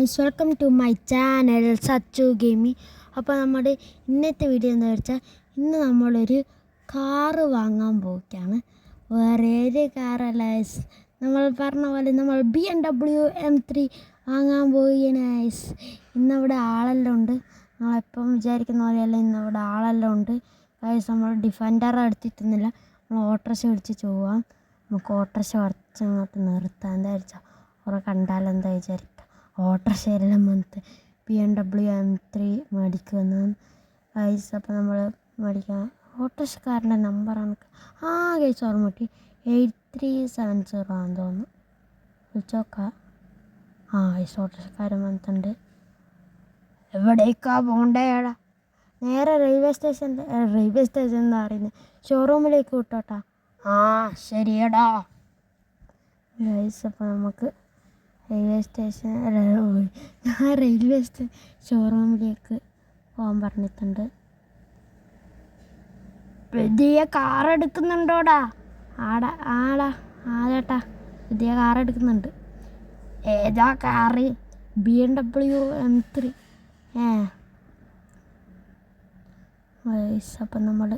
Guys, welcome to my channel Sachu gaming. അപ്പോൾ നമ്മുടെ ഇന്നത്തെ വീഡിയോ എന്താ വെച്ചാൽ, ഇന്ന് നമ്മളൊരു കാറ് വാങ്ങാൻ പോവുകയാണ്. വേറെ ഏത് കാറല്ല ഗൈസ്, നമ്മൾ പറഞ്ഞ പോലെ നമ്മൾ BMW M3 വാങ്ങാൻ പോവുകയാണ് ഗൈസ്. ഇന്നവിടെ ആളെല്ലാം ഉണ്ട്. നമ്മളെപ്പം വിചാരിക്കുന്ന പോലെയല്ല, ഇന്നവിടെ ആളെല്ലാം ഉണ്ട് ഗൈസ്. നമ്മൾ ഡിഫൻഡർ എടുത്തിട്ടുന്നില്ല, നമ്മൾ ഓട്ടോറിക്ഷ പിടിച്ച് പോവാം. നമുക്ക് ഓട്ടോറിക്ഷ കുറച്ചങ്ങോട്ട് നിർത്താം. എന്താ വെച്ചാൽ കുറെ കണ്ടാലെന്താ വിചാരിക്കുക, ഓട്ടോറിക്ഷയെല്ലാം വന്നിട്ട് BMW M3 മേടിക്കുമെന്ന് ഗൈസ്. അപ്പോൾ നമ്മൾ മേടിക്കാം. ഓട്ടോറിക്ഷക്കാരൻ്റെ നമ്പറാണ് ഗൈസ് ഓർമ്മ കിട്ടി, 8370 ആണെന്ന് തോന്നുന്നു. വിളിച്ചോക്കാം. ഗൈസ് ഓട്ടോറിക്ഷക്കാരൻ വന്നിട്ടുണ്ട്. എവിടേക്കാ പോകണ്ടേടാ? നേരെ റെയിൽവേ സ്റ്റേഷൻ എന്താ പറയുന്നത്, ഷോറൂമിലേക്ക് വിട്ടോട്ടാ. ശരിയടാ ഗൈസ്. അപ്പോൾ നമുക്ക് റെയിൽവേ സ്റ്റേഷൻ ഷോറൂമിലേക്ക് പോകാൻ പറഞ്ഞിട്ടുണ്ട്. പുതിയ കാർ എടുക്കുന്നുണ്ടോടാ? ആടാ പുതിയ കാർ എടുക്കുന്നുണ്ട്. ഏതാ കാറ്? BMW M3. അപ്പം നമ്മൾ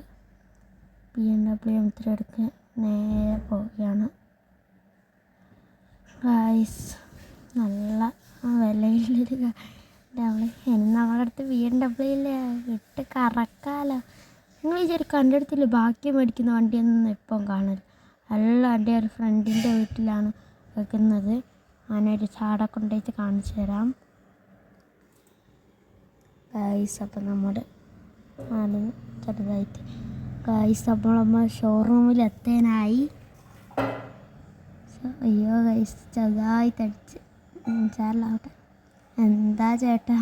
BMW M3 എടുക്കാൻ നേരെ പോവുകയാണ് ഗൈസ്. നല്ല വിലയുള്ളൊരു നമ്മുടെ അടുത്ത് BMW ഇട്ട് കറക്കാലോ. നിങ്ങൾ വിചാരിക്കും എൻ്റെ അടുത്തില്ല ബാക്കി മേടിക്കുന്ന വണ്ടിയൊന്നും ഇപ്പം കാണില്ല. നല്ല വണ്ടി ഒരു ഫ്രണ്ടിൻ്റെ വീട്ടിലാണ് വെക്കുന്നത്. ഞാനൊരു ചാട കൊണ്ടുപോയിട്ട് കാണിച്ചു തരാം ഗൈസ്. അപ്പം നമ്മുടെ ചെറുതായിട്ട് ഗൈസ്, അപ്പോൾ നമ്മൾ ഷോറൂമിൽ എത്താനായി. അയ്യോ ഗൈസ്, ചെറുതായിട്ട് അടിച്ച് ചാറിലാവട്ടെ. എന്താ ചേട്ടാ?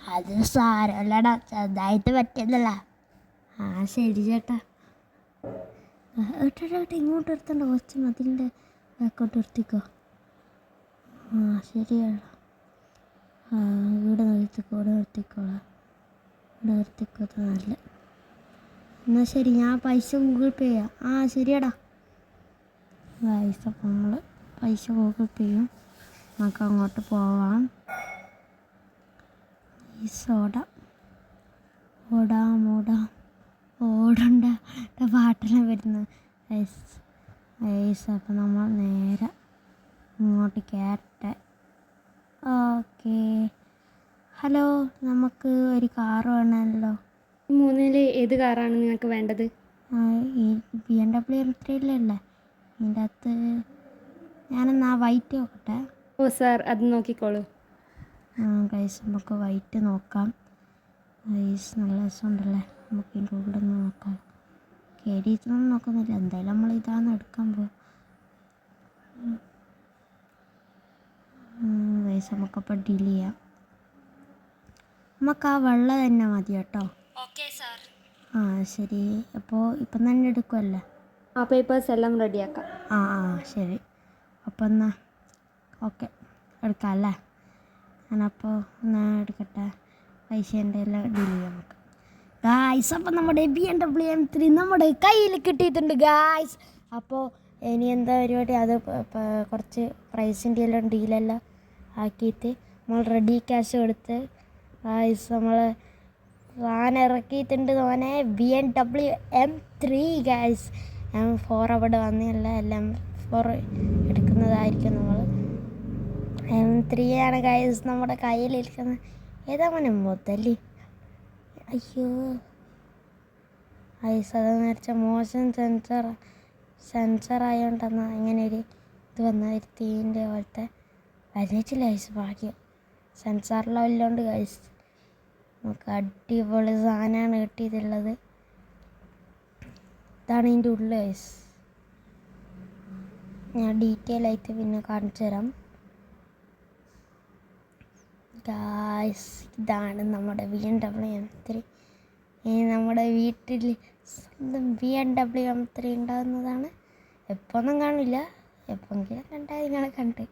അത് സാരമല്ലടാ, ചെറുതായിട്ട് പറ്റിയതല്ല. ശരി ചേട്ടാ. ഏട്ടാ ഇങ്ങോട്ട് എടുത്തണ്ട, കുറച്ച് മതിലിൻ്റെ ബാക്കോട്ട് എടുത്തിക്കോ. ശരിയാടാ. ഇവിടെ നിർത്തിക്കോളാം. ഇവിടെ നിർത്തിക്കോ, നല്ല. എന്നാൽ ശരി, ഞാൻ പൈസ ഗൂഗിൾ പേ ചെയ്യാം. ശരിയാടാ ഗൈസ്. അപ്പോൾ നമ്മൾ പൈസ ഗൂഗിൾ പേ ചെയ്യും. നമുക്ക് അങ്ങോട്ട് പോവാം. ഓടണ്ട പാട്ടെല്ലാം വരുന്നത് ഗൈസ്. അപ്പോൾ നമ്മൾ നേരെ ഇങ്ങോട്ട് കയറട്ടെ. ഓക്കെ. ഹലോ, നമുക്ക് ഒരു കാർ വേണമല്ലോ. മൂന്നിൽ ഏത് കാറാണ് നിങ്ങൾക്ക് വേണ്ടത്? ഈ BMW M3 അല്ലേ, ഇതിൻ്റെ അകത്ത് ഞാനെന്നാ വൈറ്റ് നോക്കട്ടെ. സാർ, അത് നോക്കിക്കോളൂ. ഗൈസ്, നമുക്ക് വൈറ്റ് നോക്കാം ഗൈസ്. നല്ല രസമുണ്ടല്ലേ, നമുക്ക് ഇതിൻ്റെ ഉള്ളൊന്ന് നോക്കാം. കയറിയിട്ടൊന്നും നോക്കുന്നില്ല, എന്തായാലും നമ്മൾ ഇതാണ് എടുക്കാൻ പോകും ഗൈസ്. നമുക്കപ്പോൾ ഡീൽ ചെയ്യാം. നമുക്ക് വെള്ള തന്നെ മതി കേട്ടോ. Okay sir. ശരി. അപ്പോൾ ഇപ്പം തന്നെ എടുക്കുമല്ലേ? പേപ്പേഴ്സ് എല്ലാം റെഡിയാക്കാം. ശരി. അപ്പോൾ എന്നാൽ ഓക്കെ, എടുക്കാം അല്ലേ? ഞാനപ്പോൾ എന്നാൽ എടുക്കട്ടെ. പൈസേൻ്റെ എല്ലാം ഡീൽ ചെയ്യാം നമുക്ക് ഗായ്സ്. അപ്പം നമ്മുടെ BMW M3 നമ്മുടെ കയ്യിൽ കിട്ടിയിട്ടുണ്ട് ഗായ്സ്. അപ്പോൾ ഇനി എന്താ പരിപാടി, അത് കുറച്ച് പ്രൈസിൻ്റെ എല്ലാം ഡീലെല്ലാം ആക്കിയിട്ട് നമ്മൾ റെഡി ക്യാഷ് കൊടുത്ത് ഗായ്സ് നമ്മൾ സാധനം ഇറക്കിയിട്ടുണ്ട്. തോനെ BMW M3 ഗായ്സ്. M4 അവിടെ വന്നില്ല, എല്ലാം M4 എടുക്കുന്നതായിരിക്കും. നമ്മൾ M3 ആണ് ഗൈസ് നമ്മുടെ കയ്യിലിരിക്കുന്നത്. ഏതാ മോനെ മുതൽ? അയ്യോ ഗൈസ്, അതെന്ന് വെച്ചാൽ മോശം സെൻസർ ആയതുകൊണ്ടെന്നാ ഇങ്ങനെ ഒരു ഇത് വന്ന ഒരു തീൻ്റെ പോലത്തെ വരച്ചില്ല ഗൈസ്. ഭാഗ്യം സെൻസറിലും ഇല്ലോണ്ട് ഗൈസ് നമുക്ക് അടിപൊളി സാധനമാണ് കിട്ടിയിട്ടുള്ളത്. ഇതാണ് ഇതിൻ്റെ ഉള്ളിൽ ഗൈസ്. ഞാൻ ഡീറ്റെയിൽ ആയിട്ട് പിന്നെ കാണിച്ചു തരാം ഗായ്സ്. ഇതാണ് നമ്മുടെ BMW M3. നമ്മുടെ വീട്ടിൽ സ്വന്തം BMW M3 ഉണ്ടാകുന്നതാണ്. എപ്പോഴൊന്നും കാണില്ല, എപ്പോഴെങ്കിലും കണ്ടാൽ നിങ്ങളെ കണ്ട്.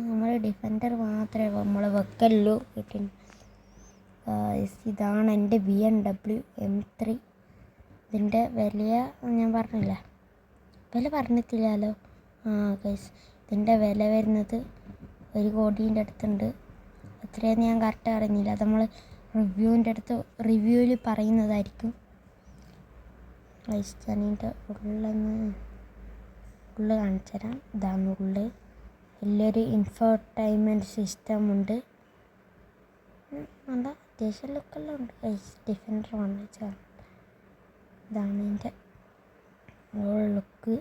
നമ്മൾ ഡിഫൻഡർ മാത്രമേ നമ്മൾ വെക്കല്ലോ വീട്ടിൽ ഗായ്സ്. ഇതാണ് എൻ്റെ BMW M3. ഇതിൻ്റെ വില ഞാൻ പറഞ്ഞില്ല, വില പറഞ്ഞിട്ടില്ലല്ലോ. ഗൈസ്, ഇതിൻ്റെ വില വരുന്നത് 1 കോടീൻ്റെ അടുത്തുണ്ട്. എത്രയാണെന്ന് ഞാൻ കറക്റ്റ് അറിയുന്നില്ല. അത് നമ്മൾ റിവ്യൂവിൽ പറയുന്നതായിരിക്കും. ഞാനിൻ്റെ ഉള്ളിൽ കാണിച്ചു തരാം. ഇതാണ് ഉള്ളിൽ. വലിയൊരു ഇൻഫോർടൈൻമെൻറ്റ് സിസ്റ്റം ഉണ്ട്. നല്ല അത്യാവശ്യം ലുക്കെല്ലാം ഉണ്ട്. ഡിഫൻഡർ വന്നിച്ചാണ്. ഇതാണ് ഇതിൻ്റെ ലുക്ക്.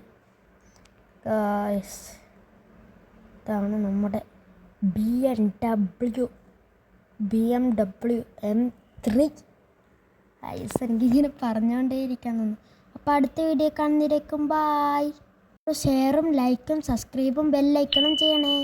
ഇതാണ് നമ്മുടെ BMW M3. എനിക്കിങ്ങനെ പറഞ്ഞുകൊണ്ടേ ഇരിക്കാൻ തോന്നുന്നു. അപ്പോൾ അടുത്ത വീഡിയോ കാണുന്നതിലേക്കും ബായ്. ഷെയറും ലൈക്കും സബ്സ്ക്രൈബും ബെല്ലൈക്കണും ചെയ്യണേ.